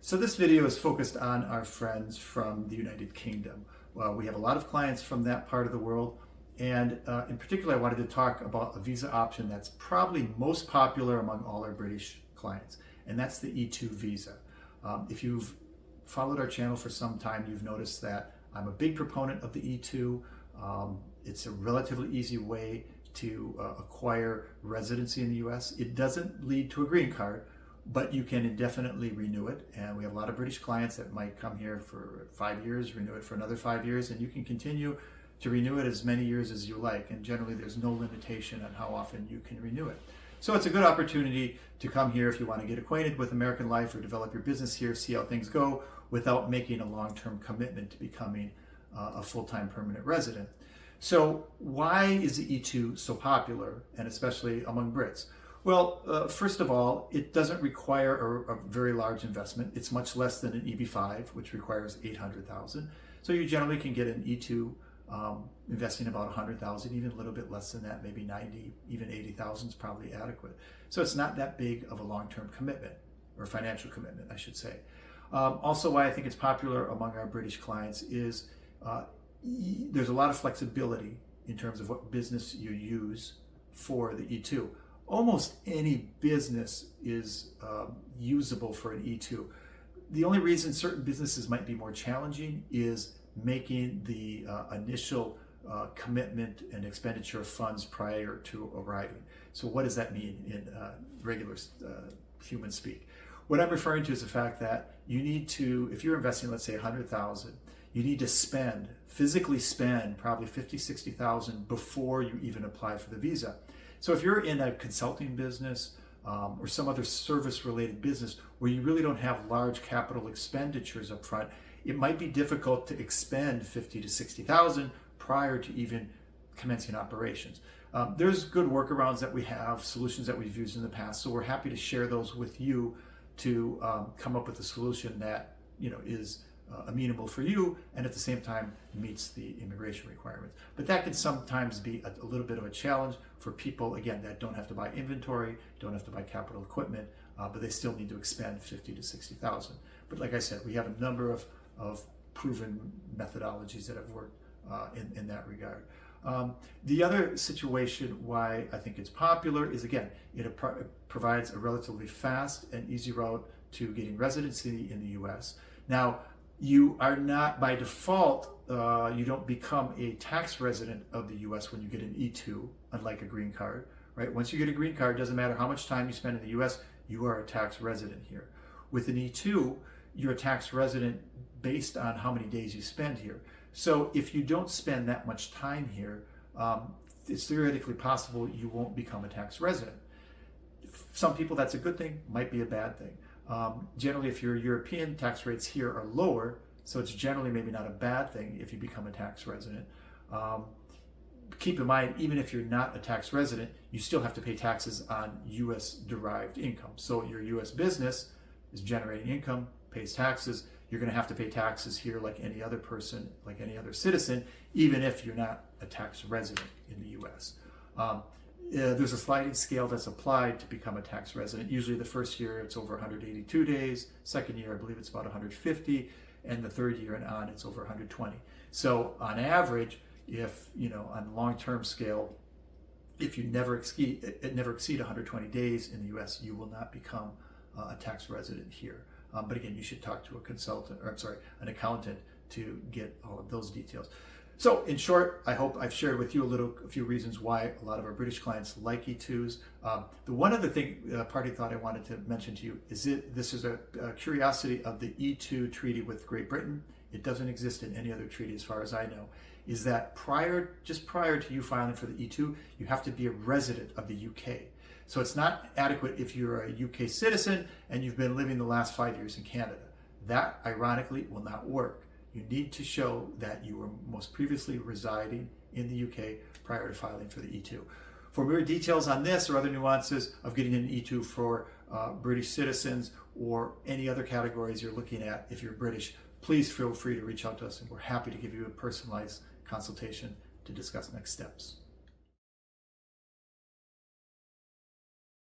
So this video is focused on our friends from the United Kingdom. Well, we have a lot of clients from that part of the world, and in particular I wanted to talk about a visa option that's probably most popular among all our British clients, and that's the E-2 visa. If you've followed our channel for some time, you've noticed that I'm a big proponent of the E-2. It's a relatively easy way to acquire residency in the US. It doesn't lead to a green card, but you can indefinitely renew it. And we have a lot of British clients that might come here for 5 years, renew it for another 5 years, and you can continue to renew it as many years as you like. And generally there's no limitation on how often you can renew it. So it's a good opportunity to come here if you want to get acquainted with American life or develop your business here, see how things go without making a long-term commitment to becoming a full-time permanent resident. So why is the E-2 so popular, and especially among Brits? Well, first of all, it doesn't require a very large investment. It's much less than an EB-5, which requires $800,000. So you generally can get an E-2 investing about $100,000, even a little bit less than that, maybe 90, even 80,000 is probably adequate. So it's not that big of a long-term commitment, or financial commitment, I should say. Also, why I think it's popular among our British clients is there's a lot of flexibility in terms of what business you use for the E-2. Almost any business is usable for an E-2. The only reason certain businesses might be more challenging is making the initial commitment and expenditure of funds prior to arriving. So what does that mean in regular human speak? What I'm referring to is the fact that you need to, if you're investing, let's say $100,000, you need to physically spend probably $50,000, $60,000 before you even apply for the visa. So if you're in a consulting business or some other service-related business where you really don't have large capital expenditures up front, it might be difficult to expend $50,000 to $60,000 prior to even commencing operations. There's good workarounds that we have, solutions that we've used in the past, so we're happy to share those with you to come up with a solution that is amenable for you and at the same time meets the immigration requirements. But that can sometimes be a little bit of a challenge for people, again, that don't have to buy inventory, don't have to buy capital equipment, but they still need to expend $50,000 to $60,000. But like I said, we have a number of proven methodologies that have worked in that regard. The other situation why I think it's popular is, again, it provides a relatively fast and easy route to getting residency in the US. Now, you are not, by default, you don't become a tax resident of the US when you get an E-2, unlike a green card, right? Once you get a green card, it doesn't matter how much time you spend in the US, you are a tax resident here. With an E-2, you're a tax resident based on how many days you spend here. So if you don't spend that much time here, it's theoretically possible you won't become a tax resident. Some people, that's a good thing, might be a bad thing. Generally, if you're European, tax rates here are lower, so it's generally maybe not a bad thing if you become a tax resident. Keep in mind, even if you're not a tax resident, you still have to pay taxes on US derived income. So your US business is generating income, pays taxes. You're going to have to pay taxes here like any other person, like any other citizen, even if you're not a tax resident in the US. There's a sliding scale that's applied to become a tax resident. Usually the first year it's over 182 days, second year I believe it's about 150, and the third year and on it's over 120. So on average, if on long-term scale, if you never exceed 120 days in the US, you will not become a tax resident here. But again, you should talk to an accountant to get all of those details. So in short, I hope I've shared with you a few reasons why a lot of our British clients like E-2s. The one other thing, party thought I wanted to mention to you is this is a curiosity of the E-2 treaty with Great Britain. It doesn't exist in any other treaty as far as I know, is that just prior to you filing for the E-2, you have to be a resident of the UK. So it's not adequate if you're a UK citizen and you've been living the last 5 years in Canada. That, ironically, will not work. You need to show that you were most previously residing in the UK prior to filing for the E-2. For more details on this or other nuances of getting an E-2 for British citizens or any other categories you're looking at if you're British, please feel free to reach out to us and we're happy to give you a personalized consultation to discuss next steps.